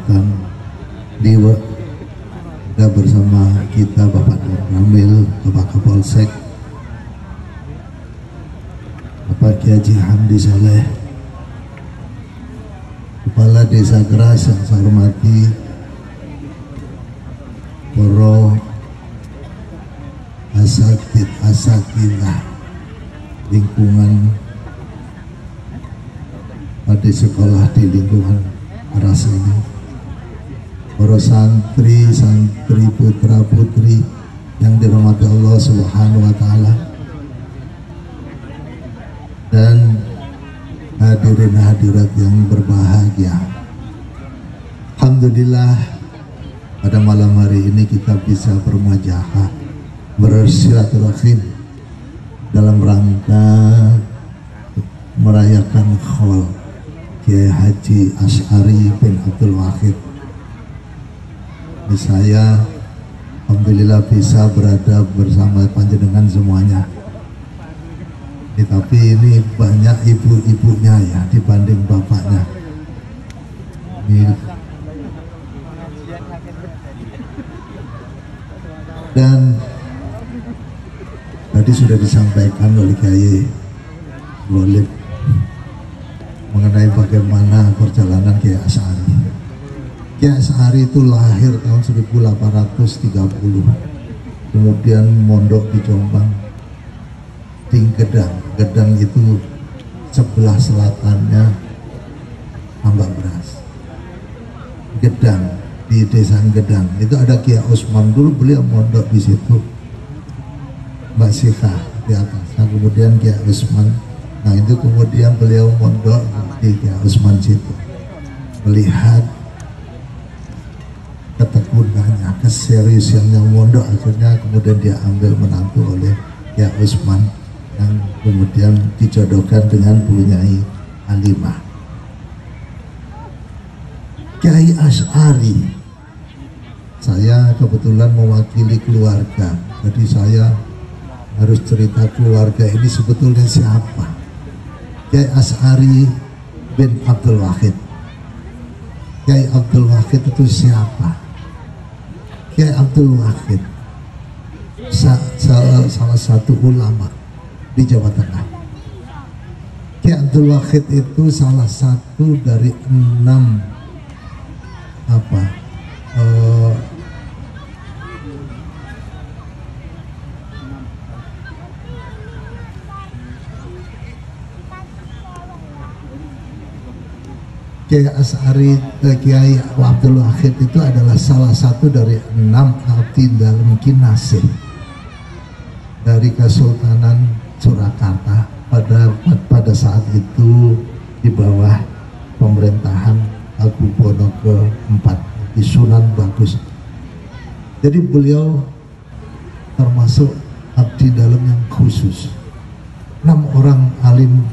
Kang Dewa, ada bersama kita Bapak Ramil, Bapak Kapolsek, Bapak Kiai Haji Hamdi Saleh, Kepala Desa Keras yang saya hormati, para asatidah lingkungan pada sekolah di lingkungan keras ini, para santri putra putri yang dirahmati Allah Subhanahu wa Ta'ala, dan hadirin hadirat yang berbahagia. Alhamdulillah pada malam hari ini kita bisa bermuajahah, bersilaturahim dalam rangka merayakan Khaul Kiai Haji Asy'ari bin Abdul Wahid. Saya alhamdulillah bisa berada bersama panjenengan semuanya. Tapi ini banyak ibu-ibunya ya dibanding bapaknya. Dan tadi sudah disampaikan oleh Kiai Walid mengenai bagaimana perjalanan Kiai Asy'ari. Kiai Asy'ari itu lahir tahun 1830, kemudian mondok di Jombang, di Gedang. Gedang itu sebelah selatannya Tambak Beras. Gedang, di desa Gedang itu ada Kiai Usman, dulu beliau mondok di situ, Mbak Sika di atas. Nah, kemudian Kiai Usman, nah itu kemudian beliau mondok di Kiai Usman situ, melihat ketekunannya, keseriusannya mondok, akhirnya kemudian dia ambil menantu oleh Kiai Usman yang kemudian dijodohkan dengan Bu Nyai Halimah. Kiai Asy'ari, saya kebetulan mewakili keluarga, jadi saya harus cerita keluarga ini sebetulnya siapa. Kiai Asy'ari bin Abdul Wahid. Kiai Abdul Wahid itu siapa? Kiai Abdul Wahid salah satu ulama di Jawa Tengah. Kiai Abdul Wahid itu salah satu dari 6 Kiai Asy'ari, Kiai Abdul Wahid itu adalah salah satu dari 6 abdi dalam kinasih dari Kesultanan Surakarta pada saat itu di bawah pemerintahan Pakubuwono ke-4 di Sunan Bagus. Jadi beliau termasuk abdi dalam yang khusus. 6 orang alim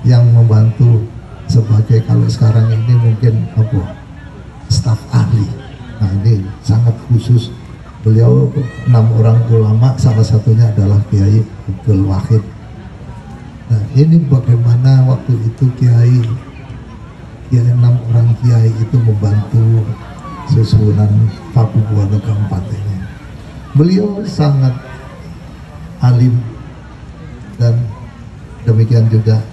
yang membantu sebagai, kalau sekarang ini mungkin staf ahli. Nah ini sangat khusus. Beliau 6 orang ulama, salah satunya adalah Kiai Abdul Wahid. Nah ini bagaimana waktu itu Kiai 6 orang kiai itu membantu susunan Pakubuwono ke-4 ini. Beliau sangat alim, dan demikian juga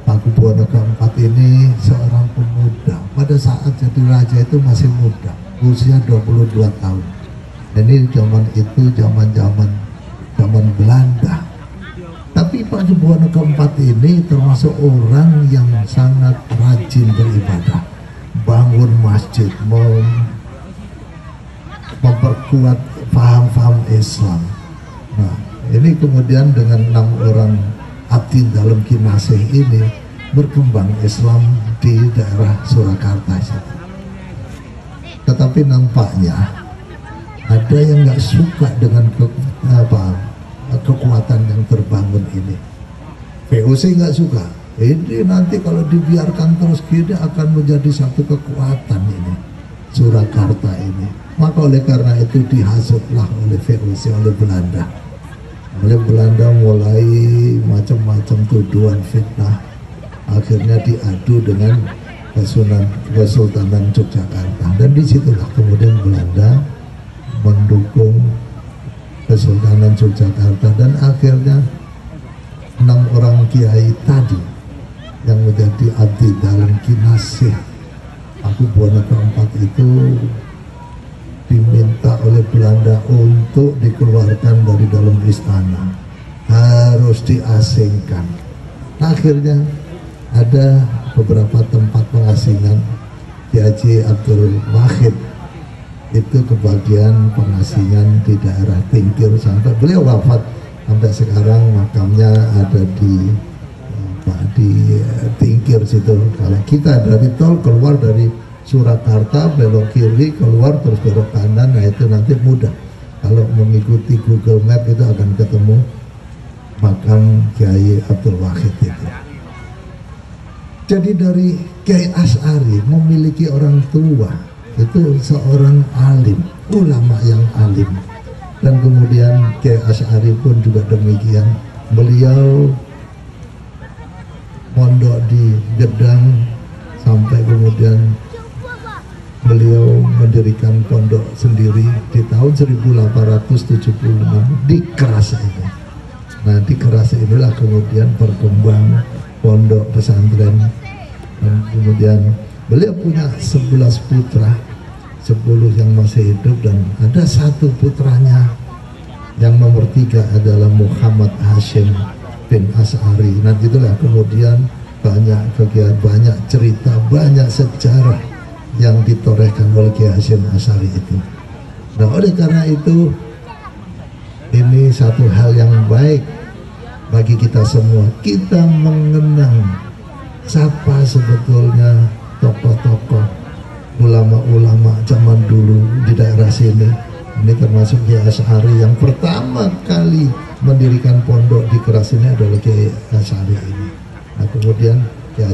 Pakubuwono ke-4 ini seorang pemuda. Pada saat jadi raja itu masih muda, usia 22 tahun. Dan ini zaman Belanda. Tapi Pakubuwono ke-4 ini termasuk orang yang sangat rajin beribadah, bangun masjid, memperkuat paham-paham Islam. Nah, ini kemudian dengan 6 orang abdi dalam kinasih ini berkembang Islam di daerah Surakarta situ. Tetapi nampaknya ada yang nggak suka dengan kekuatan yang terbangun ini. VOC nggak suka. Ini nanti kalau dibiarkan terus gini akan menjadi satu kekuatan ini Surakarta ini. Maka oleh karena itu dihasutlah oleh VOC, oleh Belanda. Oleh Belanda mulai macam-macam tuduhan fitnah. Akhirnya diadu dengan Kesultanan Yogyakarta, dan disitulah kemudian Belanda mendukung Kesultanan Yogyakarta, dan akhirnya 6 orang kiai tadi yang menjadi abdi dalam kinasih Paku Buwono keempat itu diminta oleh Belanda untuk dikeluarkan dari dalam istana, harus diasingkan. Akhirnya ada beberapa tempat pengasingan. Ki Haji Abdul Wahid itu kebagian pengasingan di daerah Tingkir sampai beliau wafat. Sampai sekarang makamnya ada di Tingkir situ. Kalau kita dari tol keluar dari Surakarta, belok kiri, keluar terus belok kanan, nah itu nanti mudah. Kalau mengikuti Google Map itu akan ketemu makam Kiai Abdul Wahid itu. Jadi dari Kiai Asy'ari memiliki orang tua, itu seorang alim, ulama yang alim. Dan kemudian Kiai Asy'ari pun juga demikian. Beliau mondok di Gedang sampai kemudian beliau mendirikan pondok sendiri di tahun 1876 di Keras ini. Nah, di Keras inilah kemudian berkembang pondok pesantren, dan kemudian beliau punya 11 putra, 10 yang masih hidup, dan ada 1 putranya yang nomor 3 adalah Muhammad Hashim bin Asy'ari. Nah, itulah kemudian banyak kegiatan, banyak cerita, banyak sejarah yang ditorehkan oleh Kiai Hasyim Asy'ari itu. Nah, oleh karena itu ini satu hal yang baik bagi kita semua. Kita mengenang siapa sebetulnya tokoh-tokoh ulama-ulama zaman dulu di daerah sini. Ini termasuk Kiai Asy'ari yang pertama kali mendirikan pondok di Keras ini adalah Kiai Asy'ari ini. Nah, kemudian Kiai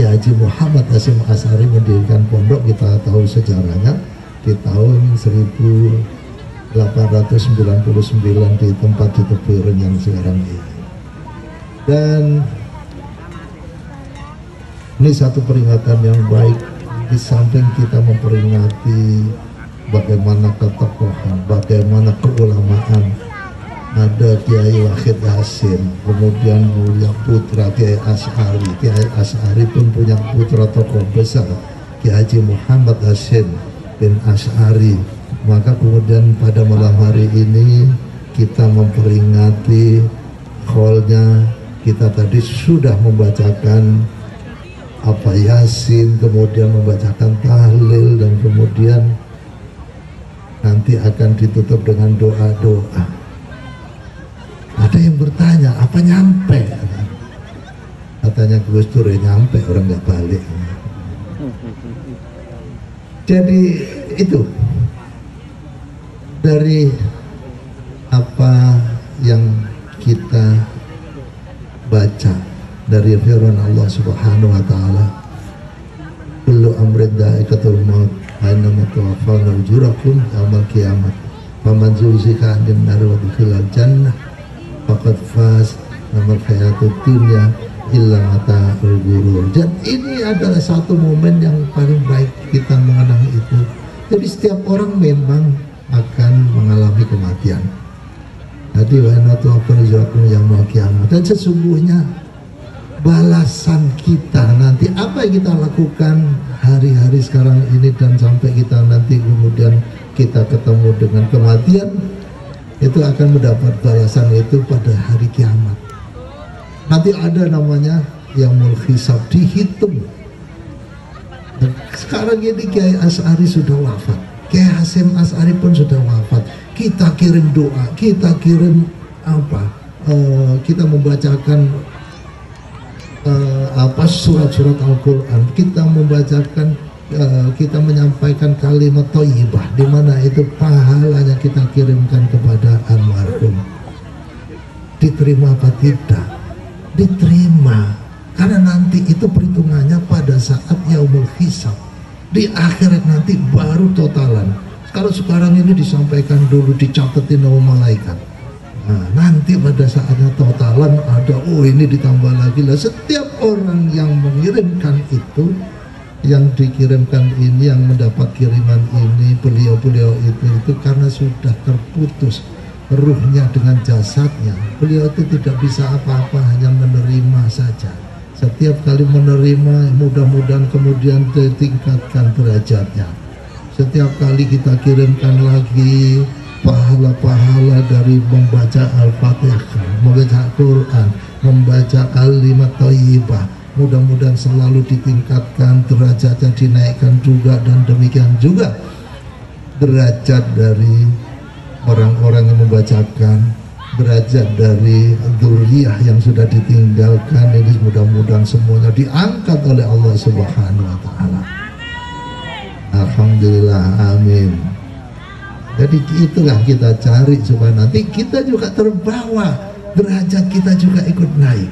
Haji Muhammad Hasyim Asy'ari mendirikan pondok, kita tahu sejarahnya, di tahun 1899 di tempat di Tebuireng yang sekarang ini. Dan ini satu peringatan yang baik, di samping kita memperingati bagaimana ketokohan, bagaimana keulamaan. Ada Kiai Wahid Hasyim, kemudian punya putra Kiai Asy'ari. Kiai Asy'ari pun punya putra tokoh besar Kiai Haji Muhammad Hasyim bin Asy'ari. Maka kemudian pada malam hari ini kita memperingati kholnya. Kita tadi sudah membacakan apa Yasin, kemudian membacakan tahlil, dan kemudian nanti akan ditutup dengan doa-doa. Ada yang bertanya, apa nyampe? Katanya Gus Dur, nyampe, orang nggak balik. Jadi itu dari apa yang kita baca dari firman Allah Subhanahu wa taala, kullu amrin dha'iqatul maut aina mutawaffawna ujurakum yaumal qiyamah faman zuhziha 'anil nar wa dukhilal jannah faqad faz wa hayatud dunya illa mata'ul ghurur. Dan ini adalah satu momen yang paling baik kita mengenang itu. Jadi setiap orang memang akan mengalami kematian. Jadi dan sesungguhnya balasan kita nanti, apa yang kita lakukan hari-hari sekarang ini dan sampai kita nanti kemudian kita ketemu dengan kematian, itu akan mendapat balasan itu pada hari kiamat. Nanti ada namanya yaumul hisab, dihitung. Dan sekarang ini Kiai Asy'ari sudah wafat, Kiai Hasyim Asy'ari pun sudah wafat. Kita kirim doa, kita kirim apa? Kita membacakan surat-surat Al-Quran, kita membacakan, kita menyampaikan kalimat thayyibah, di mana itu pahalanya kita kirimkan kepada almarhum. Diterima apa tidak? Diterima, karena nanti itu perhitungannya pada saat yaumul hisab. Di akhirat nanti baru totalan. Kalau sekarang ini disampaikan dulu, dicatetin sama malaikat. Nah, nanti pada saatnya totalan ada, oh ini ditambah lagi lah. Setiap orang yang mengirimkan itu, yang dikirimkan ini, yang mendapat kiriman ini, beliau-beliau itu karena sudah terputus ruhnya dengan jasadnya. Beliau itu tidak bisa apa-apa, hanya menerima saja. Setiap kali menerima, mudah-mudahan kemudian ditingkatkan derajatnya. Setiap kali kita kirimkan lagi pahala-pahala dari membaca Al-Fatihah, membaca Quran, membaca kalimat thayyibah, mudah-mudahan selalu ditingkatkan, derajatnya dinaikkan juga, dan demikian juga derajat dari orang-orang yang membacakan, derajat dari dzurriyyah yang sudah ditinggalkan. Ini mudah-mudahan semuanya diangkat oleh Allah Subhanahu wa taala. Alhamdulillah, amin. Jadi itulah kita cari supaya nanti kita juga terbawa, derajat kita juga ikut naik.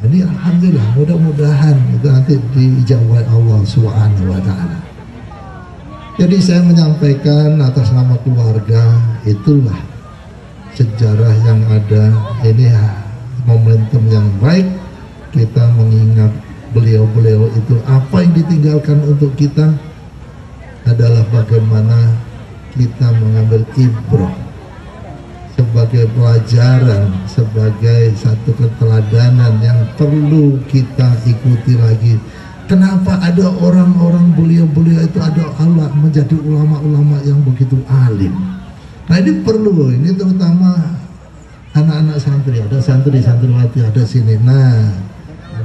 Jadi alhamdulillah, mudah-mudahan itu nanti dijawab Allah Subhanahu wa taala. Jadi saya menyampaikan atas nama keluarga, itulah sejarah yang ada. Ini momentum yang baik, kita mengingat beliau-beliau itu. Apa yang ditinggalkan untuk kita adalah bagaimana kita mengambil ibrah sebagai pelajaran, sebagai satu keteladanan yang perlu kita ikuti lagi. Kenapa ada orang-orang beliau-beliau itu, ada Allah menjadi ulama-ulama yang begitu alim. Nah ini perlu, ini terutama anak-anak santri, ada santri-santriwati ada sini. Nah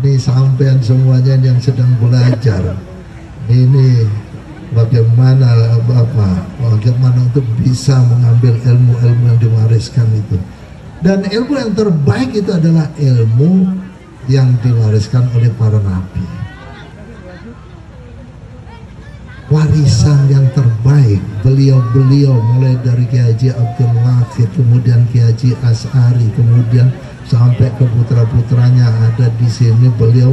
ini sampean semuanya yang sedang belajar, ini bagaimana bagaimana untuk bisa mengambil ilmu-ilmu yang diwariskan itu. Dan ilmu yang terbaik itu adalah ilmu yang diwariskan oleh para nabi. Warisan yang terbaik beliau-beliau, mulai dari Kiai Haji Abdul Wahid, kemudian Kiai Haji Asy'ari, kemudian sampai ke putra-putranya ada di sini. Beliau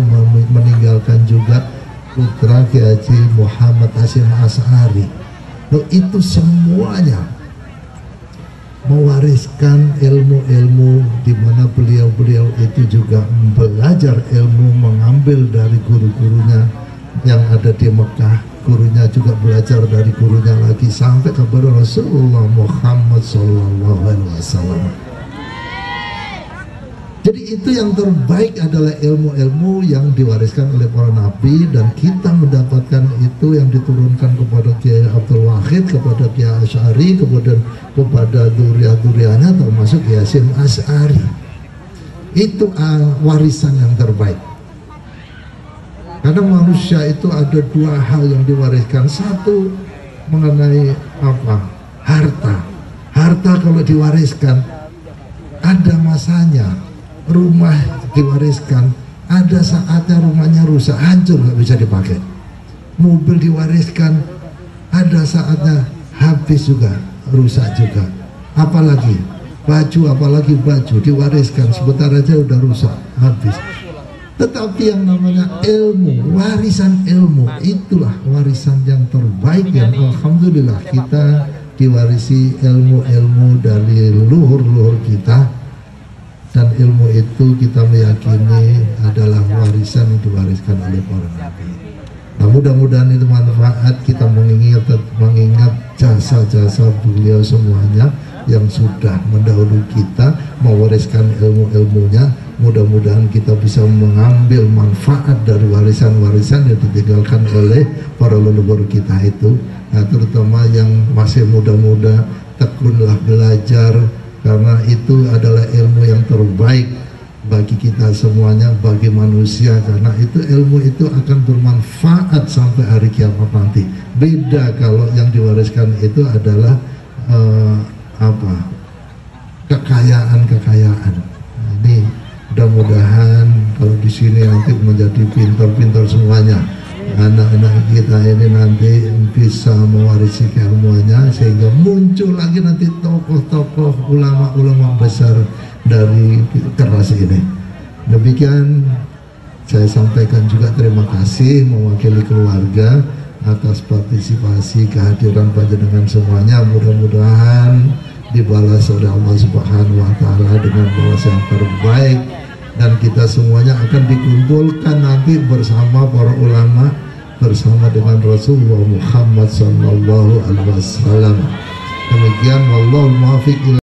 meninggalkan juga putra Kiai Haji Muhammad Hasyim Asy'ari. Loh, itu semuanya mewariskan ilmu-ilmu di mana beliau-beliau itu juga belajar ilmu, mengambil dari guru-gurunya yang ada di Mekah. Gurunya juga belajar dari gurunya lagi sampai kepada Rasulullah Muhammad SAW. Jadi itu yang terbaik adalah ilmu-ilmu yang diwariskan oleh para nabi, dan kita mendapatkan itu yang diturunkan kepada Kiai Abdul Wahid, kepada Kiai Asy'ari, kemudian kepada duriah-duriahnya termasuk Kiai Hasyim Asy'ari. Itu warisan yang terbaik. Karena manusia itu ada dua hal yang diwariskan. Satu mengenai apa? Harta. Harta kalau diwariskan ada masanya. Rumah diwariskan, ada saatnya rumahnya rusak, hancur, nggak bisa dipakai. Mobil diwariskan, ada saatnya habis juga, rusak juga. Apalagi baju diwariskan, sebentar aja udah rusak, habis. Tetapi yang namanya ilmu, warisan ilmu, itulah warisan yang terbaik, yang alhamdulillah kita diwarisi ilmu-ilmu dari leluhur-leluhur kita. Dan ilmu itu kita meyakini adalah warisan yang diwariskan oleh para nabi. Nah, mudah-mudahan itu manfaat, kita mengingat jasa-jasa beliau semuanya yang sudah mendahului kita, mewariskan ilmu-ilmunya. Mudah-mudahan kita bisa mengambil manfaat dari warisan-warisan yang ditinggalkan oleh para leluhur kita itu. Nah, terutama yang masih muda-muda, tekunlah belajar, karena itu adalah ilmu yang terbaik bagi kita semuanya, bagi manusia, karena itu ilmu itu akan bermanfaat sampai hari kiamat nanti. Beda kalau yang diwariskan itu adalah kekayaan. Nah, ini mudah-mudahan kalau di sini nanti menjadi pintar-pintar semuanya. Anak-anak kita ini nanti bisa mewarisi keilmuannya, sehingga muncul lagi nanti tokoh-tokoh, ulama-ulama besar dari keras ini. Demikian saya sampaikan juga terima kasih mewakili keluarga atas partisipasi kehadiran panjenengan semuanya. Mudah-mudahan dibalas oleh Allah Subhanahu wa taala dengan balas yang terbaik, dan kita semuanya akan dikumpulkan nanti bersama para ulama, bersama dengan Rasulullah Muhammad sallallahu alaihi wasallam. Demikian, wallahul muwaffiq.